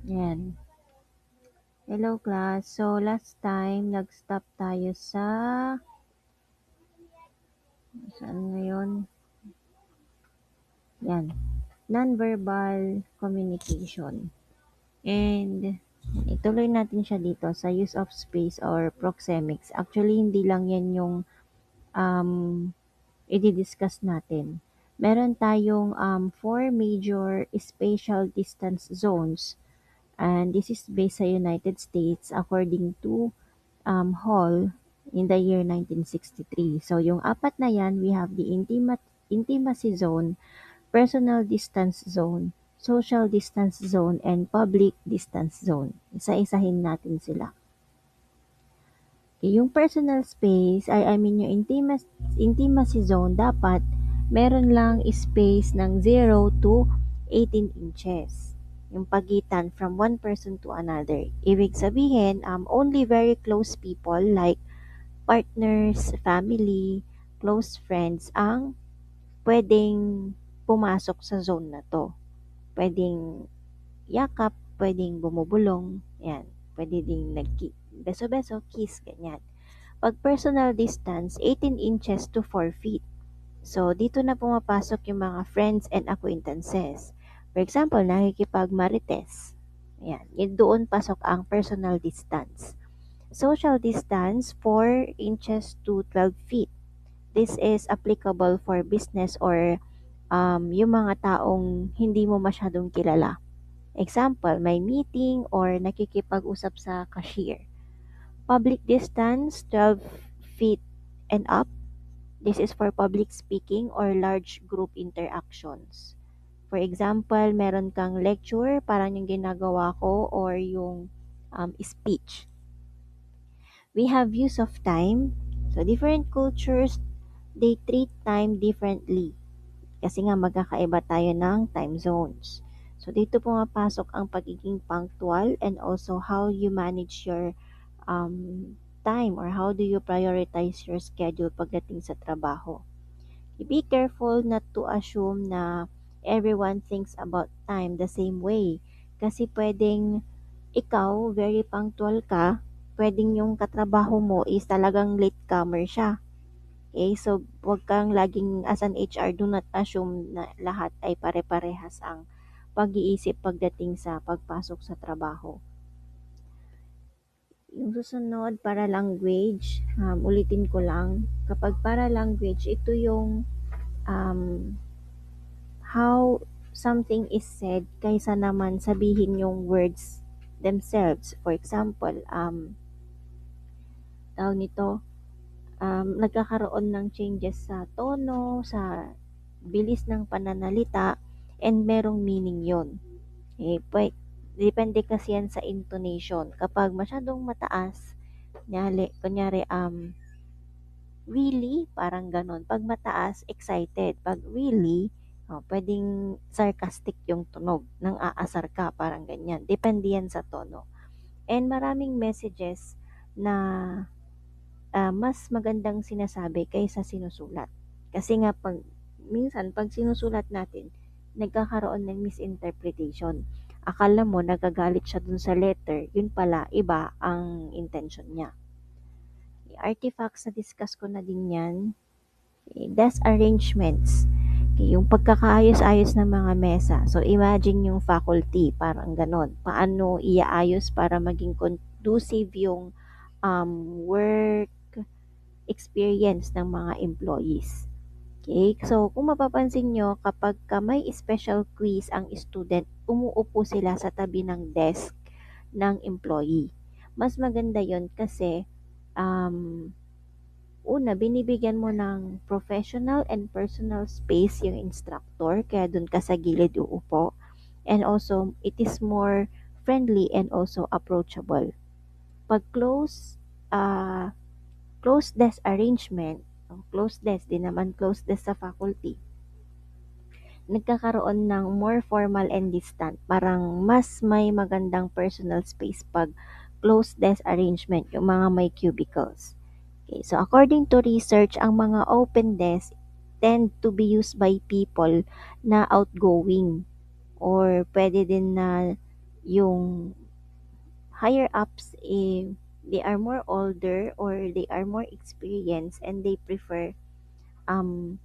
Yan. Hello class. So last time nag-stop tayo sa saan ngayon? Yan. Non-verbal communication. And ituloy natin siya dito sa use of space or proxemics. Actually, hindi lang yan yung um, i-discuss natin. Meron tayong four major spatial distance zones, and this is based sa United States according to Hall in the year 1963. So yung apat na yan, we have the intimacy zone, personal distance zone, social distance zone, and public distance zone. Isa-isahin natin sila. Okay, yung personal space, I mean yung intimacy zone, dapat meron lang space ng 0 to 18 inches. Yung pagitan from one person to another. Ibig sabihin, only very close people like partners, family, close friends ang pwedeng pumasok sa zone na 'to. Puwedeng yakap, puwedeng bumubulong, 'yan. Puwede ding beso-beso, kiss, ganyan. 'Pag personal distance, 18 inches to 4 feet. So, dito na pumapasok yung mga friends and acquaintances. For example, nakikipagmarites, ayan, doon pasok ang personal distance. Social distance, 4 inches to 12 feet. This is applicable for business or yung mga taong hindi mo masyadong kilala. Example, may meeting or nakikipag-usap sa cashier. Public distance, 12 feet and up. This is for public speaking or large group interactions. For example, meron kang lecture, parang yung ginagawa ko, or yung speech. We have use of time. So, different cultures, they treat time differently. Kasi nga magkakaiba tayo ng time zones. So, dito pumapasok ang pagiging punctual and also how you manage your time or how do you prioritize your schedule pagdating sa trabaho. Be careful not to assume na everyone thinks about time the same way. Kasi pwedeng ikaw, very punctual ka, pwedeng yung katrabaho mo is talagang latecomer siya. Okay, so wag kang laging as an HR, do not assume na lahat ay pare-parehas ang pag-iisip pagdating sa pagpasok sa trabaho. Yung susunod, para language, ulitin ko lang, kapag para language, ito yung um, how something is said kaysa naman sabihin yung words themselves. For example, tawag nito, nagkakaroon ng changes sa tono, sa bilis ng pananalita, and merong meaning yon. Eh, depende kasi yan sa intonation. Kapag masyadong mataas, kunyari, really, parang ganon. Pag mataas, excited. Pag really, pwedeng sarcastic yung tunog. Nang aasar ka, parang ganyan. Depende yan sa tono. And maraming messages na mas magandang sinasabi kaysa sinusulat. Kasi nga minsan pag sinusulat natin, nagkakaroon ng misinterpretation. Akala mo nagagalit siya dun sa letter, yun pala iba ang intention niya. Artifacts na discuss ko na din yan. Desk arrangements. Yung pagkakaayos-ayos ng mga mesa. So imagine yung faculty, parang ganon. Paano iaayos para maging conducive yung work experience ng mga employees. Okay? So, kung mapapansin nyo, kapag may special quiz ang student, umuupo sila sa tabi ng desk ng employee. Mas maganda yon kasi una, binibigyan mo ng professional and personal space yung instructor, kaya dun ka sa gilid uupo. And also, it is more friendly and also approachable. Pag closed desk arrangement, closed desk, di naman closed desk sa faculty, nagkakaroon ng more formal and distant. Parang mas may magandang personal space pag closed desk arrangement, yung mga may cubicles. Okay, so according to research, ang mga open desk tend to be used by people na outgoing or pwede din na Yung higher ups, they are more older or they are more experienced and they prefer um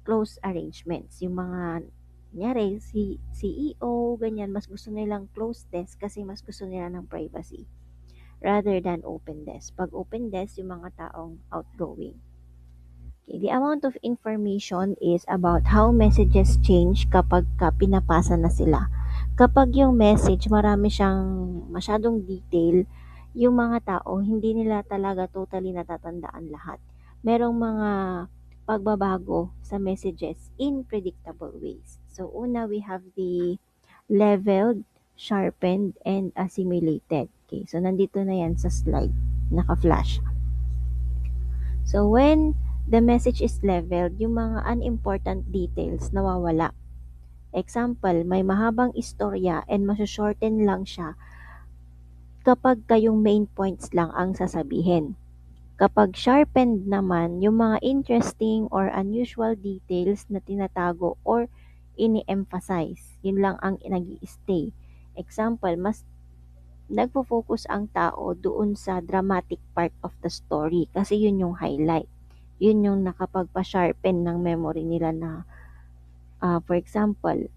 close arrangements. Yung mga kunyari si CEO, ganyan, mas gusto nilang closed desk kasi mas gusto nila ng privacy rather than open desk. Pag open desk, yung mga taong outgoing. Okay, the amount of information is about how messages change kapag pinapasa na sila. Kapag yung message marami siyang masyadong detail, yung mga tao hindi nila talaga totally natatandaan lahat. Merong mga pagbabago sa messages in predictable ways. So una, we have the leveled, sharpened, and assimilated. Okay, so nandito na yan sa slide, naka-flash. So when the message is leveled, yung mga unimportant details nawawala. Example, may mahabang istorya and masusshorten lang siya kapag kayong main points lang ang sasabihin. Kapag sharpened naman, yung mga interesting or unusual details na tinatago or ini-emphasize, yun lang ang nag stay. Example, mas nagfo-focus ang tao doon sa dramatic part of the story kasi yun yung highlight. Yun yung nakapagpa-sharpen ng memory nila na, for example,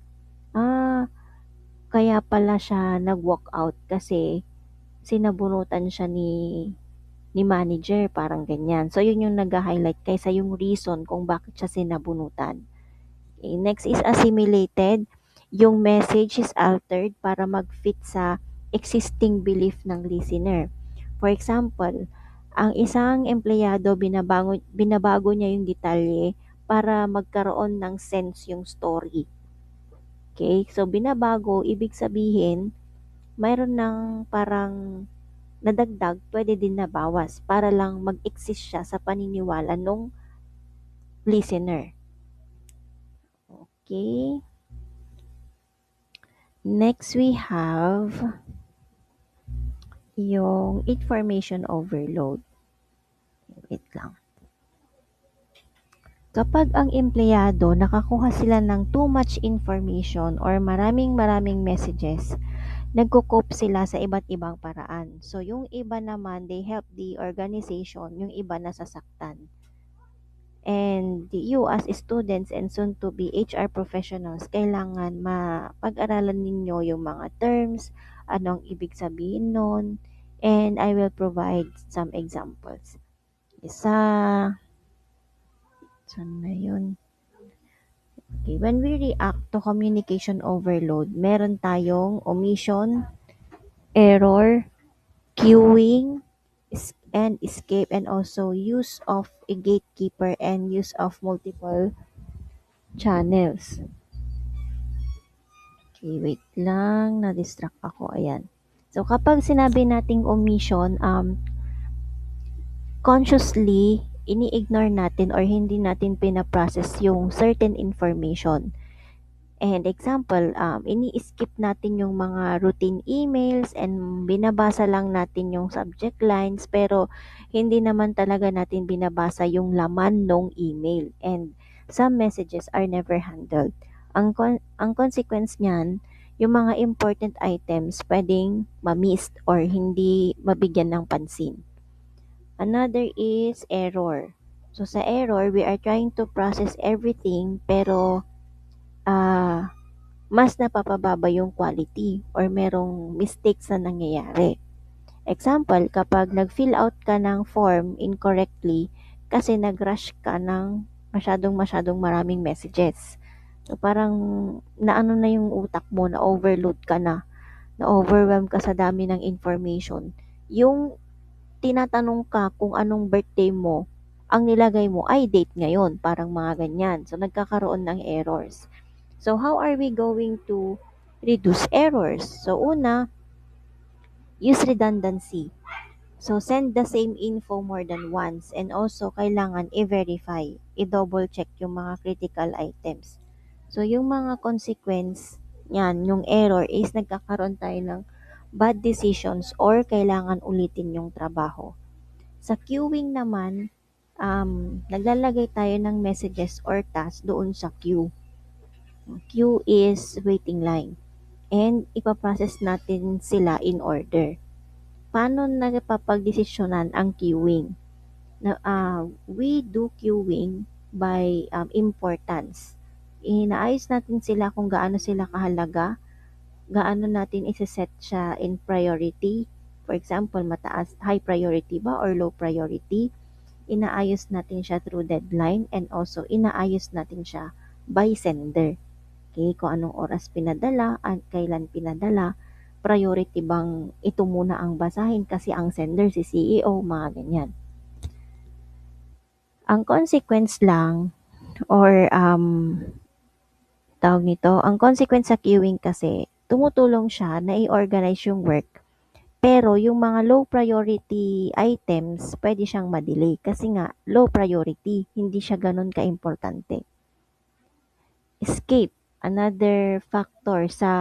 ah, kaya pala siya nag-walk out kasi sinabunutan siya ni manager, parang ganyan. So, yun yung nag-highlight kaysa yung reason kung bakit siya sinabunutan. Okay, next is assimilated. Yung message is altered para mag-fit sa existing belief ng listener. For example, ang isang empleyado binabago niya yung detalye para magkaroon ng sense yung story. Okay? So, binabago, ibig sabihin, mayroon ng parang nadagdag, pwede din nabawas para lang mag-exist siya sa paniniwala ng listener. Okay? Next, we have yung information overload. Wait lang. Kapag ang empleyado nakakuha sila ng too much information or maraming messages, nagko-cope sila sa iba't ibang paraan. So, yung iba naman, they help the organization, yung iba nasasaktan. And you as students and soon to be HR professionals, kailangan mapag-aralan ninyo yung mga terms, anong ibig sabihin nun, and I will provide some examples. Isa, saan na yun? Okay, when we react to communication overload, meron tayong omission, error, queuing, and escape, and also use of a gatekeeper and use of multiple channels. Okay, wait lang, na-distract ako, ayan. So, kapag sinabi nating omission, consciously, ini-ignore natin or hindi natin pinaprocess yung certain information. And example, ini-skip natin yung mga routine emails and binabasa lang natin yung subject lines pero hindi naman talaga natin binabasa yung laman ng email. And some messages are never handled. Ang consequence niyan, yung mga important items pwedeng ma-miss or hindi mabigyan ng pansin. Another is error. So sa error, we are trying to process everything pero mas napapababa yung quality or merong mistakes na nangyayari. Example, kapag nag-fill out ka ng form incorrectly kasi nag-rush ka ng masyadong maraming messages. So parang naano na yung utak mo, na overload ka na overwhelm ka sa dami ng information. Yung tinatanong ka kung anong birthday mo, ang nilagay mo ay date ngayon, parang mga ganyan. So nagkakaroon ng errors. So how are we going to reduce errors? So una, use redundancy. So send the same info more than once and also kailangan i-verify, i-double check yung mga critical items. So yung mga consequence yan, yung error is nagkakaroon tayo ng bad decisions or kailangan ulitin yung trabaho. Sa queuing naman, naglalagay tayo ng messages or tasks doon sa queue. Queue is waiting line. and ipaprocess natin sila in order. Paano napapagdesisyonan ang queuing? We do queuing by importance. Inaayos natin sila kung gaano sila kahalaga, gaano natin isa-set siya in priority. For example, mataas, high priority ba or low priority? Inaayos natin siya through deadline and also inaayos natin siya by sender. Okay, kung anong oras pinadala at kailan pinadala, priority bang ito muna ang basahin kasi ang sender si CEO, mga ganyan. Ang consequence lang or tawag nito, ang consequence sa queuing kasi tumutulong siya na i-organize yung work. Pero yung mga low priority items, pwede siyang ma-delay kasi nga low priority, hindi siya ganun ka-importante. Escape, another factor sa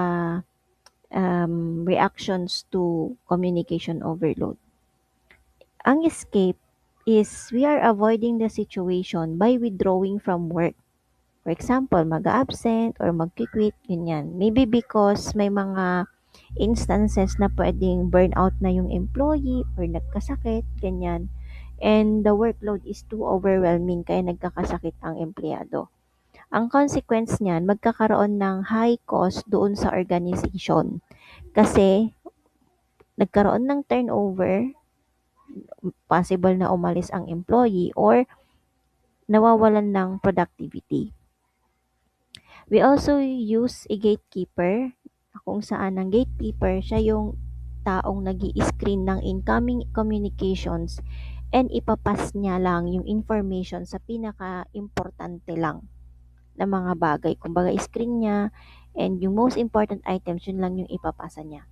reactions to communication overload. Ang escape is we are avoiding the situation by withdrawing from work. For example, mag-absent or mag-quit, ganyan. Maybe because may mga instances na pwedeng burnout na yung employee or nagkasakit, ganyan. And the workload is too overwhelming kaya nagkakasakit ang empleyado. Ang consequence niyan, magkakaroon ng high cost doon sa organization kasi nagkaroon ng turnover, possible na umalis ang employee or nawawalan ng productivity. We also use a gatekeeper kung saan ang gatekeeper siya yung taong nag screen ng incoming communications and ipapas niya lang yung information sa pinaka-importante lang na mga bagay. Kumbaga, screen niya and yung most important items, yun lang yung ipapasa niya.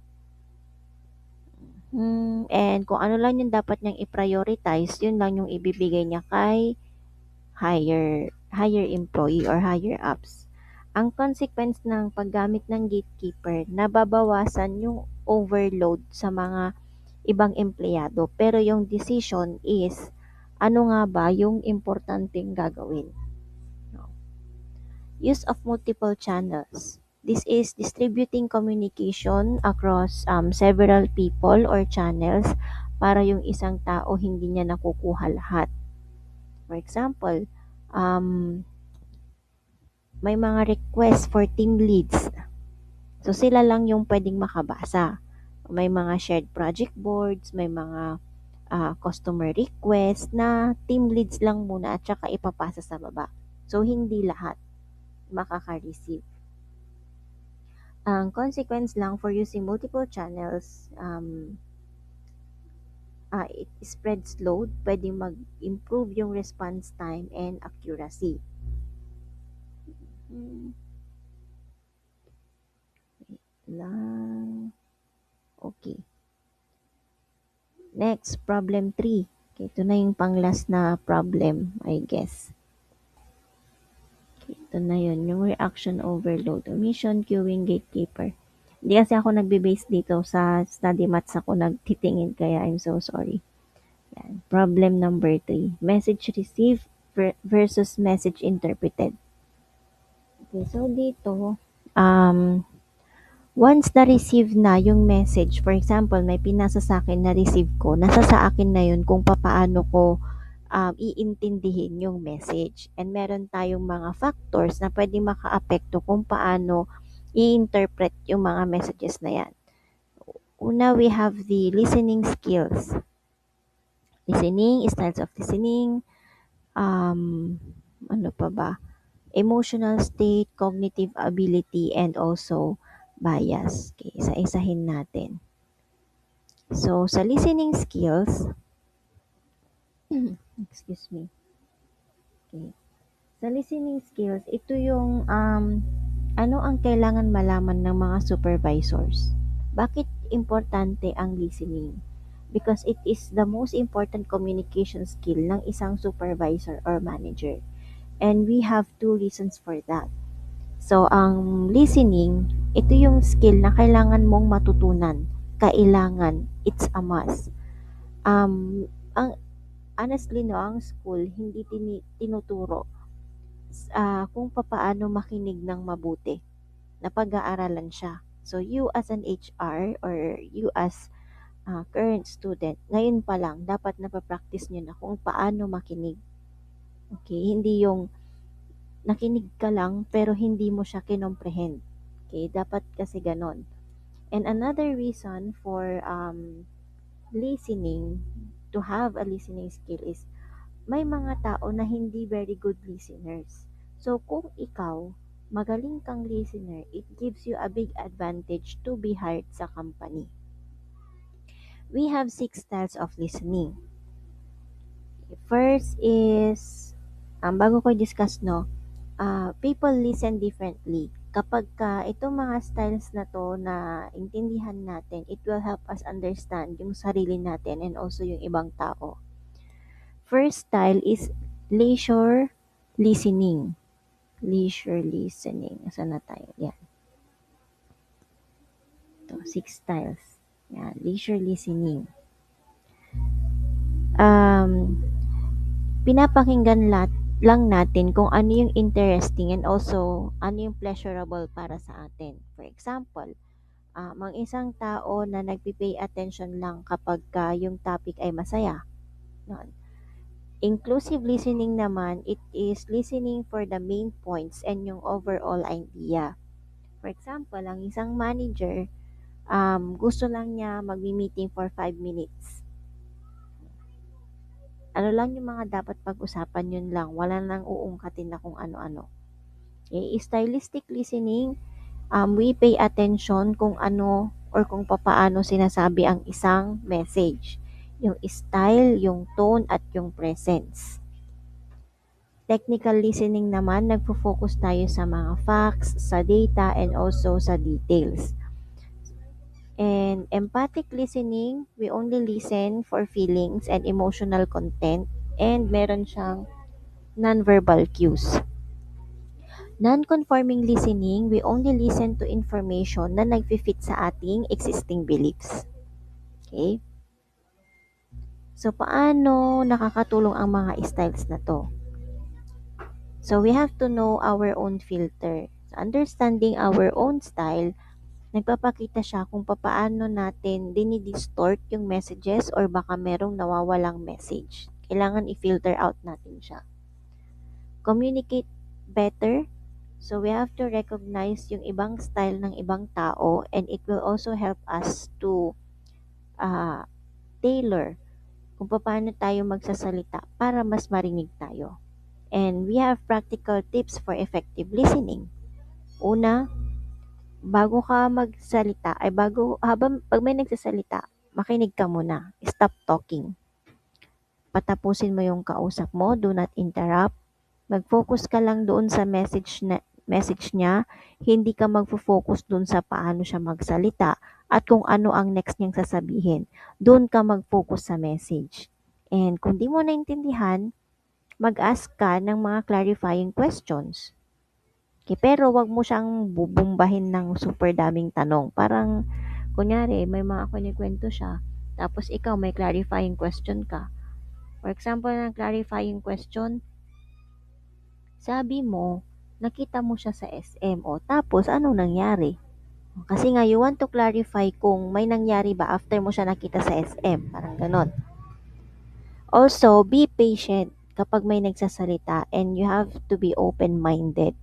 And kung ano lang yung dapat niyang i-prioritize, yun lang yung ibibigay niya kay higher employee or higher ups. Ang consequence ng paggamit ng gatekeeper, nababawasan yung overload sa mga ibang empleyado. Pero yung decision is, ano nga ba yung importanteng gagawin? No. Use of multiple channels. This is distributing communication across several people or channels para yung isang tao hindi niya nakukuha lahat. For example, may mga request for team leads. So, sila lang yung pwedeng makabasa. May mga shared project boards, may mga customer request na team leads lang muna at saka ipapasa sa baba. So, hindi lahat makaka-receive. Ang consequence lang for using multiple channels, it spreads load, pwedeng mag-improve yung response time and accuracy. Lang. Okay. Next, problem 3. Okay, ito na yung pang-last na problem, I guess. Okay, ito na yun, yung reaction overload, omission, queuing, gatekeeper. Hindi kasi ako nagbe-base dito sa study maths ako nagtitingin, kaya I'm so sorry. Yan. Problem number 3. Message received versus message interpreted. Okay, so dito, once na-receive na yung message, for example, may pinasa sa akin na receive ko, nasa sa akin na yun kung paano ko iintindihin yung message. And meron tayong mga factors na pwede makaapekto kung paano i-interpret yung mga messages na yan. Una, we have the listening skills. Listening, styles of listening, ano pa ba? Emotional state, cognitive ability, and also bias. Okay, isa-isahin natin. So, sa listening skills, excuse me. Okay. Sa listening skills, ito yung ano ang kailangan malaman ng mga supervisors. Bakit importante ang listening? Because it is the most important communication skill ng isang supervisor or manager. And we have 2 reasons for that. So, ang listening, ito yung skill na kailangan mong matutunan. Kailangan. It's a must. Ang honestly no, ang school hindi tinuturo kung papaano makinig ng mabuti. Napag-aaralan siya. So you as an HR or you as current student, ngayon pa lang dapat napapractice nyo na kung paano makinig. Okay? Hindi yung nakinig ka lang pero hindi mo siya kinomprehend. Okay? Dapat kasi ganon. And another reason for listening, to have a listening skill is may mga tao na hindi very good listeners. So kung ikaw magaling kang listener, it gives you a big advantage to be hired sa company. We have 6 styles of listening. First is, bago ko discuss, no, people listen differently. Kapag ka itong mga styles na to na intindihan natin, it will help us understand yung sarili natin and also yung ibang tao. First style is leisure listening. Leisure listening. Saan na tayo? Yan. Ito, 6 styles. Yan, leisure listening. Um, Pinapakinggan lang natin kung ano yung interesting and also ano yung pleasurable para sa atin. For example, ang isang tao na nagpipay attention lang kapag yung topic ay masaya. No? Inclusive listening naman, it is listening for the main points and yung overall idea. For example, ang isang manager, gusto lang niya magmi-meeting for 5 minutes. Ano lang yung mga dapat pag-usapan, yun lang. Wala nang uungkatin na kung ano-ano. Stylistic listening, we pay attention kung ano or kung papaano sinasabi ang isang message. Yung style, yung tone, at yung presence. Technical listening naman, nagfo-focus tayo sa mga facts, sa data, and also sa details. And empathic listening, we only listen for feelings and emotional content, and meron siyang nonverbal cues. Non-conforming listening, we only listen to information na nagfi-fit sa ating existing beliefs. Okay? So, paano nakakatulong ang mga styles na to? So, we have to know our own filter. So, understanding our own style, nagpapakita siya kung paano natin dinidistort yung messages or baka merong nawawalang message. Kailangan i-filter out natin siya. Communicate better. So we have to recognize yung ibang style ng ibang tao, and it will also help us to uh, tailor kung paano tayo magsasalita para mas marinig tayo. And we have practical tips for effective listening. Una, bago ka magsalita, pag may nagsasalita, makinig ka muna. Stop talking. Patapusin mo yung kausap mo, do not interrupt. Mag-focus ka lang doon sa message niya, hindi ka magfo-focus doon sa paano siya magsalita at kung ano ang next niyang sasabihin. Doon ka mag-focus sa message. And kung di mo naintindihan, mag-ask ka ng mga clarifying questions. Okay, pero wag mo siyang bubumbahin ng super daming tanong. Parang, kunyari, may mga kunikwento siya, tapos ikaw may clarifying question ka. For example, ng clarifying question, sabi mo, nakita mo siya sa SM. O, tapos, anong nangyari? Kasi nga, you want to clarify kung may nangyari ba after mo siya nakita sa SM. Parang ganon. Also, be patient kapag may nagsasalita, and you have to be open-minded.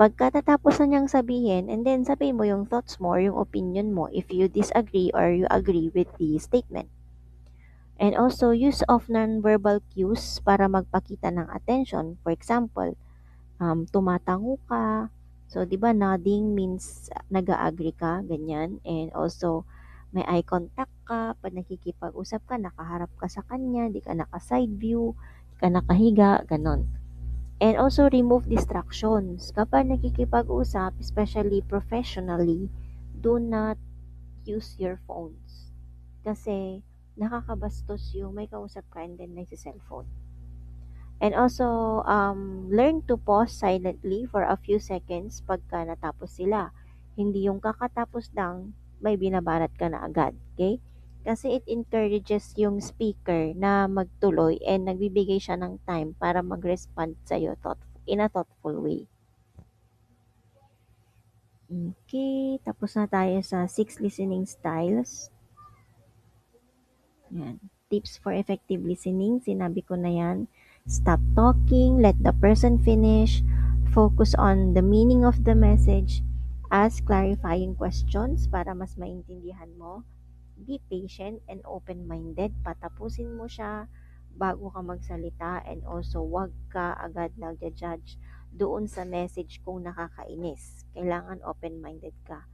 Pagkatatapos na niyang sabihin, and then sabihin mo yung thoughts mo or yung opinion mo if you disagree or you agree with the statement. And also, use of non-verbal cues para magpakita ng attention. For example, tumatango ka. So, di ba, nodding means nag-agree ka, ganyan. And also, may eye contact ka. Pag nakikipag-usap ka, nakaharap ka sa kanya, di ka naka-side view, di ka nakahiga, ganon. And also, remove distractions. Kapag nakikipag-usap, especially professionally, do not use your phones. Kasi, nakakabastos yung may kausap ka and then nagsi-cellphone. And also, learn to pause silently for a few seconds pagka natapos sila. Hindi yung kakatapos lang, may binabarat ka na agad. Okay? Kasi it encourages yung speaker na magtuloy and nagbibigay siya ng time para mag-respond sa'yo in a thoughtful way. Okay, tapos na tayo sa 6 listening styles. Yan. Tips for effective listening, sinabi ko na yan. Stop talking, let the person finish, focus on the meaning of the message, ask clarifying questions para mas maintindihan mo, be patient and open-minded, patapusin mo siya bago ka magsalita, and also wag ka agad nagja-judge doon sa message kung nakakainis. Kailangan open-minded ka.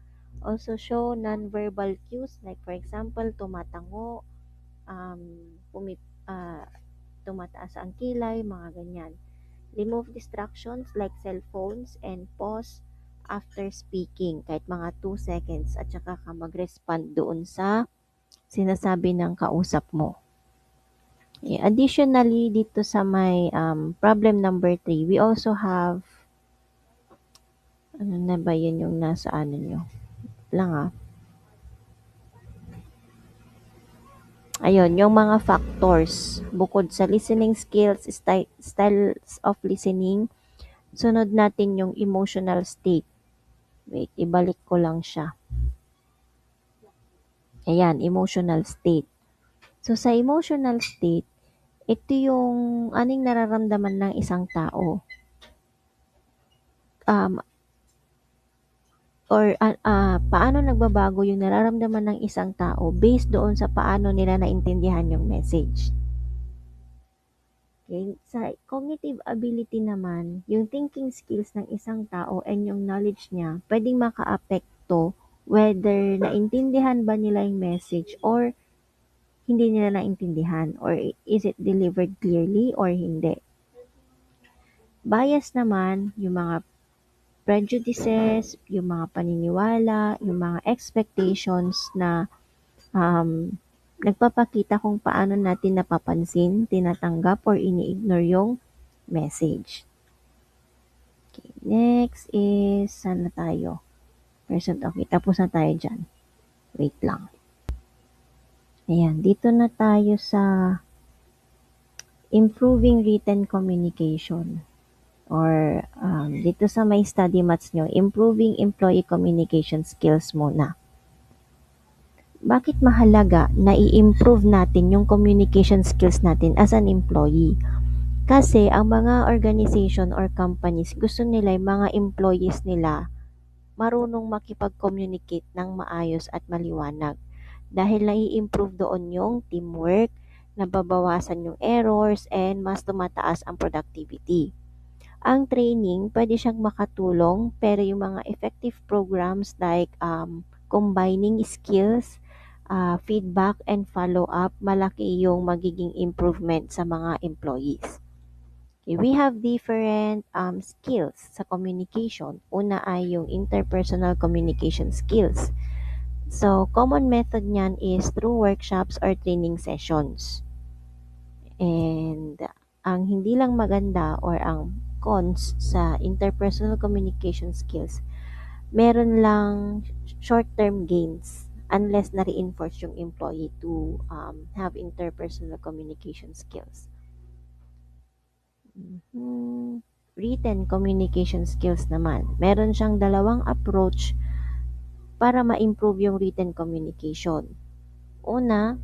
Also show non-verbal cues like for example, tumatango, um, pumip, ah, tumataas ang kilay, mga ganyan. Remove distractions like cell phones and pause after speaking kahit mga 2 seconds at saka ka mag-respond doon sa sinasabi ng kausap mo. Additionally, dito sa may problem number 3, we also have, ano na ba yun yung nasa ano nyo? Lang Ayun, yung mga factors bukod sa listening skills, styles of listening, sunod natin yung emotional state. Wait, ibalik ko lang siya. Ayan, emotional state. So, sa emotional state, ito yung aning nararamdaman ng isang tao. Um, Paano nagbabago yung nararamdaman ng isang tao based doon sa paano nila naintindihan yung message. Okay? Sa cognitive ability naman, yung thinking skills ng isang tao and yung knowledge niya, pwedeng makaapekto whether naintindihan ba nila yung message or hindi nila naintindihan, or is it delivered clearly or hindi. Bias naman, yung mga prejudices, yung mga paniniwala, yung mga expectations na nagpapakita kung paano natin napapansin, tinatanggap, or ini-ignore yung message. Okay, next is, saan na tayo? Person, okay, tapos na tayo dyan. Wait lang. Ayan, dito na tayo sa improving written communication. Or dito sa may study mats nyo, improving employee communication skills muna. Bakit mahalaga na i-improve natin yung communication skills natin as an employee? Kasi ang mga organization or companies, gusto nila yung mga employees nila marunong makipag-communicate ng maayos at maliwanag. Dahil nai-improve doon yung teamwork, nababawasan yung errors, and mas tumataas ang productivity. Ang training, pwede siyang makatulong, pero yung mga effective programs like combining skills, feedback, and follow-up, malaki yung magiging improvement sa mga employees. Okay, we have different skills sa communication. Una ay yung interpersonal communication skills. So, common method niyan is through workshops or training sessions. And ang hindi lang maganda or ang cons sa interpersonal communication skills, meron lang short-term gains unless na-reinforce yung employee to have interpersonal communication skills. Written communication skills naman. Meron siyang dalawang approach para ma-improve yung written communication. Una,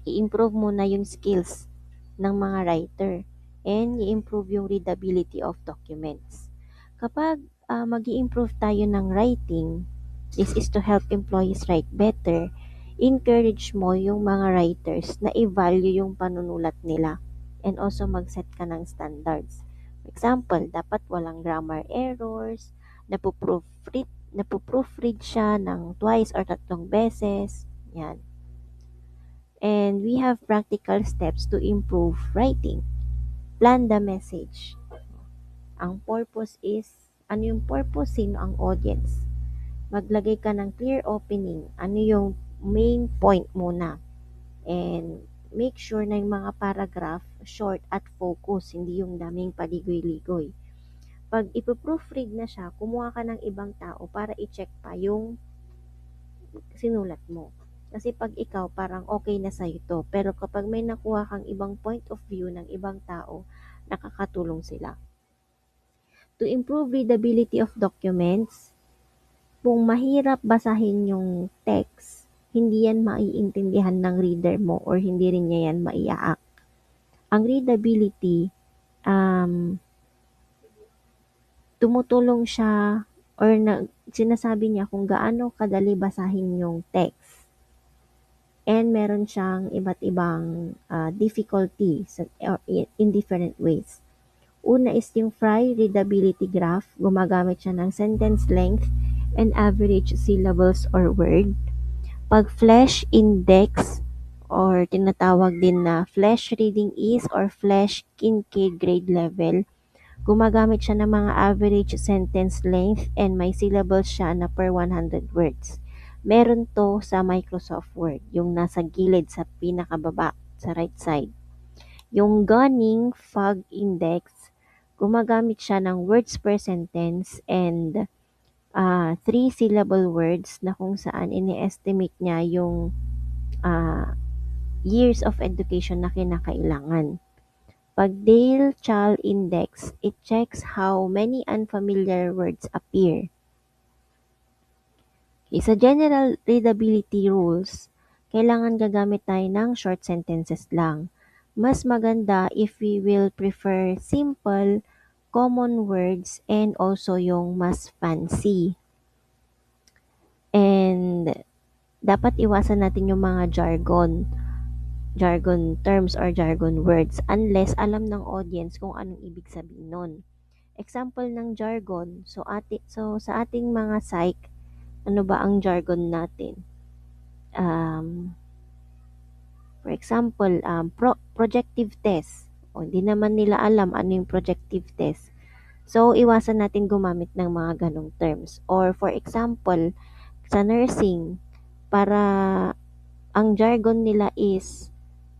i-improve muna yung skills ng mga writer and i-improve yung readability of documents. Kapag mag improve tayo ng writing, this is to help employees write better, encourage mo yung mga writers na i-value yung panunulat nila and also mag-set ka ng standards. For example, dapat walang grammar errors, napoproofread siya ng twice or 3 beses. Yan. And we have practical steps to improve writing. Plan the message. Ang purpose is, ano yung purpose? Sino ang audience? Maglagay ka ng clear opening. Ano yung main point muna? And make sure na yung mga paragraph, short at focus, hindi yung daming paligoy-ligoy. Pag ipoproofread na siya, kumuha ka ng ibang tao para i-check pa yung sinulat mo. Kasi pag ikaw, parang okay na sa'yo to. Pero kapag may nakuha kang ibang point of view ng ibang tao, nakakatulong sila. To improve readability of documents, Kung mahirap basahin yung text, hindi yan maiintindihan ng reader mo or hindi rin niya yan maiaak. Ang readability, um, tumutulong siya or sinasabi niya kung gaano kadali basahin yung text. And meron siyang iba't ibang difficulty or in different ways. Una is yung Fry readability graph. Gumagamit siya ng sentence length and average syllables or word. Pag Flesh index or tinatawag din na Flesh reading is or Flesh Kincaid grade level, gumagamit siya ng mga average sentence length and may syllables siya na per 100 words. Meron to sa Microsoft Word, yung nasa gilid sa pinakababa sa right side. Yung Gunning Fog Index, gumagamit siya ng words per sentence and 3-syllable words na kung saan ini-estimate niya yung years of education na kinakailangan. Pag Dale Child Index, it checks how many unfamiliar words appear. Okay, sa general readability rules, kailangan gagamit tayo ng short sentences lang. Mas maganda if we will prefer simple, common words and also yung mas fancy. And dapat iwasan natin yung mga jargon terms or jargon words unless alam ng audience kung anong ibig sabihin nun. Example ng jargon, so sa ating mga psych, ano ba ang jargon natin? For example, projective test. O, hindi naman nila alam ano yung projective test. So, iwasan natin gumamit ng mga ganong terms. Or for example, sa nursing, para ang jargon nila is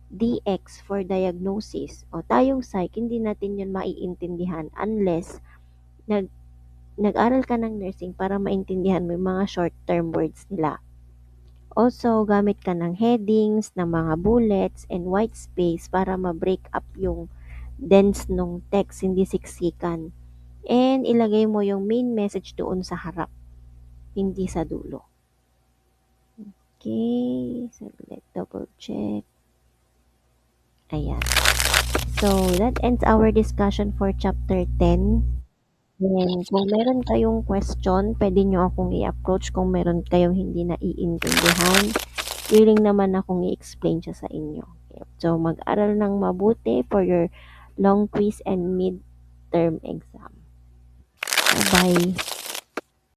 DX for diagnosis. O tayong psych, hindi natin yun maiintindihan unless nag-aral ka ng nursing para maintindihan mo yung mga short-term words nila. Also, gamit ka ng headings, ng mga bullets, and white space para ma-break up yung dense nung text, hindi siksikan. And ilagay mo yung main message doon sa harap, hindi sa dulo. Okay, saglit, double check. Ayan. So, that ends our discussion for chapter 10. And kung meron kayong question, pwede nyo akong i-approach kung meron kayong hindi naiintindihan. Willing naman akong i-explain siya sa inyo. Okay. So, mag-aral ng mabuti for your long quiz and mid-term exam. Bye-bye.